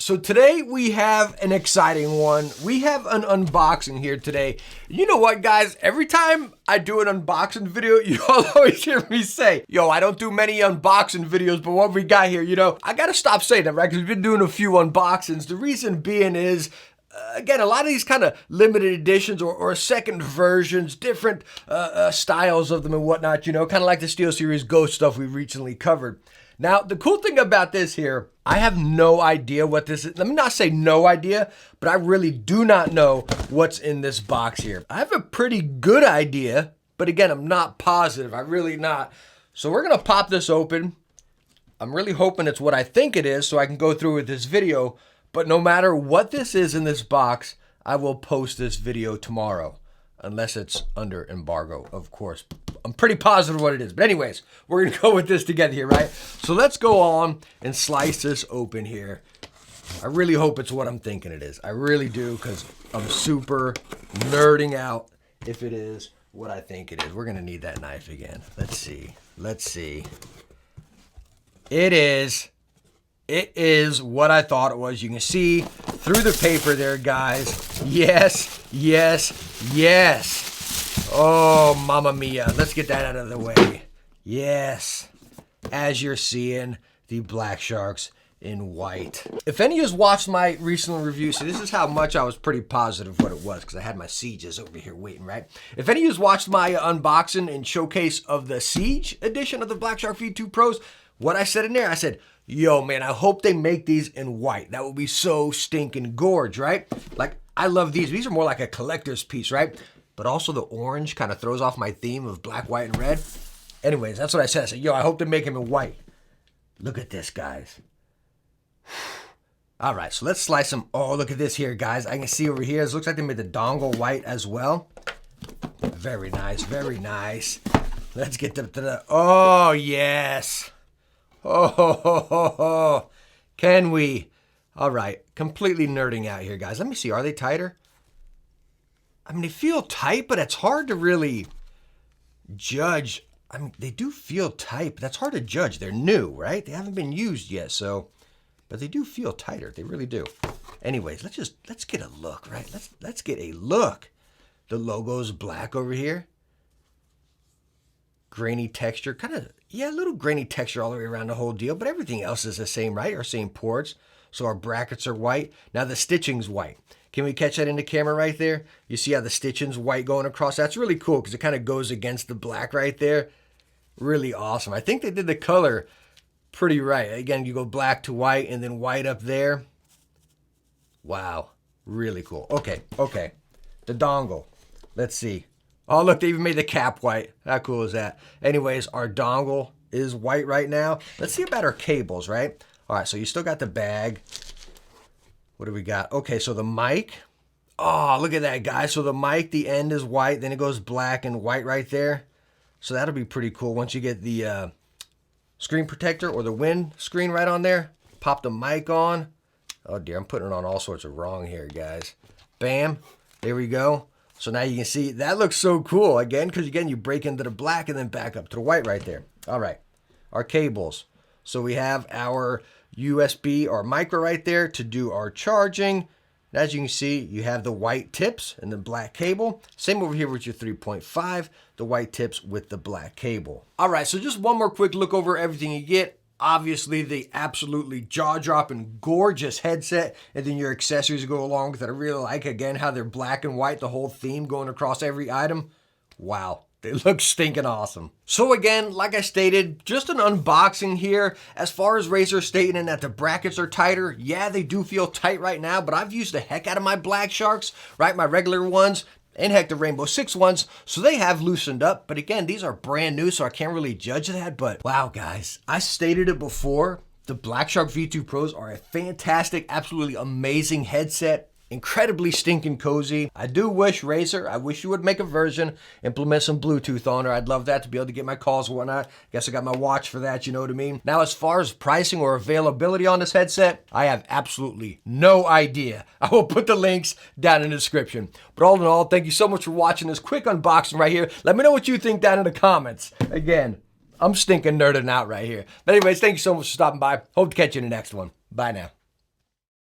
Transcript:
So today we have an exciting one. We have an unboxing here today. You know what, guys? Every time I do an unboxing video, you all always hear me say, yo, I don't do many unboxing videos, but what we got here, I gotta stop saying that, right? Because we've been doing a few unboxings. The reason being is, again, a lot of these kind of limited editions or second versions, different styles of them and whatnot, kind of like the SteelSeries Ghost stuff we recently covered. Now, the cool thing about this here, I have no idea what this is. Let me not say no idea, but I really do not know what's in this box here. I have a pretty good idea, but again, I'm not positive. I'm really not. So we're going to pop this open. I'm really hoping it's what I think it is so I can go through with this video. But no matter what this is in this box, I will post this video tomorrow. Unless it's under embargo, of course. I'm pretty positive what it is. But anyways, we're going to go with this together here, right? So let's go on and slice this open here. I really hope it's what I'm thinking it is. I really do, because I'm super nerding out if it is what I think it is. We're going to need that knife again. Let's see. Let's see. It is what I thought it was. You can see through the paper there, guys. Yes, yes, yes. Oh, mamma mia. Let's get that out of the way. Yes. As you're seeing, the BlackSharks in white. If any of you watched my recent review, so this is how much I was pretty positive what it was, because I had my Sieges over here waiting, right? If any of you watched my unboxing and showcase of the Siege edition of the BlackShark V2 Pros, what I said in there, I said, yo, man, I hope they make these in white. That would be so stinking gorge, right? Like, I love these. These are more like a collector's piece, right? But also the orange kind of throws off my theme of black, white, and red. Anyways, that's what I said. I said, yo, I hope they make them in white. Look at this, guys. All right, so let's slice them. Oh, look at this here, guys. I can see over here, it looks like they made the Dongle White as well. Very nice, very nice. Let's get them to the, oh, yes. Oh, can we? All right, completely nerding out here, guys. Let me see, are they tighter? I mean, they feel tight, but it's hard to really judge. I mean, they do feel tight, but that's hard to judge. They're new, right? They haven't been used yet, so, but they do feel tighter. They really do. Anyways, let's get a look, right? Let's get a look. The logo's black over here. Grainy texture, kind of, yeah, a little grainy texture all the way around the whole deal, but everything else is the same, right? Our same ports. So our brackets are white. Now the stitching's white. Can we catch that in the camera right there? You see how the stitching's white going across? That's really cool because it kind of goes against the black right there. Really awesome. I think they did the color pretty right. Again, you go black to white and then white up there. Wow. Really cool. Okay. The dongle. Let's see. Oh, look, they even made the cap white. How cool is that? Anyways, our dongle is white right now. Let's see about our cables, right? All right, so you still got the bag. What do we got? Okay, so the mic. Oh, look at that, guys. So the mic, the end is white. Then it goes black and white right there. So that'll be pretty cool once you get the screen protector or the wind screen right on there. Pop the mic on. Oh, dear, I'm putting it on all sorts of wrong here, guys. Bam. There we go. So now you can see, that looks so cool, again, because again, you break into the black and then back up to the white right there. All right, our cables. So we have our USB or micro right there to do our charging. And as you can see, you have the white tips and the black cable. Same over here with your 3.5, the white tips with the black cable. All right, so just one more quick look over everything you get. Obviously, the absolutely jaw-dropping, gorgeous headset, and then your accessories go along with it. I really like, again, how they're black and white, the whole theme going across every item. Wow, they look stinking awesome. So again, like I stated, just an unboxing here. As far as Razer stating that the brackets are tighter, yeah, they do feel tight right now, but I've used the heck out of my BlackSharks, right, my regular ones, and heck, the Rainbow Six ones, so they have loosened up. But again, these are brand new, so I can't really judge that. But wow, guys, I stated it before, the BlackShark V2 Pros are a fantastic, absolutely amazing headset. Incredibly stinking cozy. I do wish, Razer, I wish you would make a version, implement some Bluetooth on her. I'd love that to be able to get my calls and whatnot. Guess I got my watch for that, you know what I mean? Now, as far as pricing or availability on this headset, I have absolutely no idea. I will put the links down in the description. But all in all, thank you so much for watching this quick unboxing right here. Let me know what you think down in the comments. Again, I'm stinking nerding out right here. But anyways, thank you so much for stopping by. Hope to catch you in the next one. Bye now.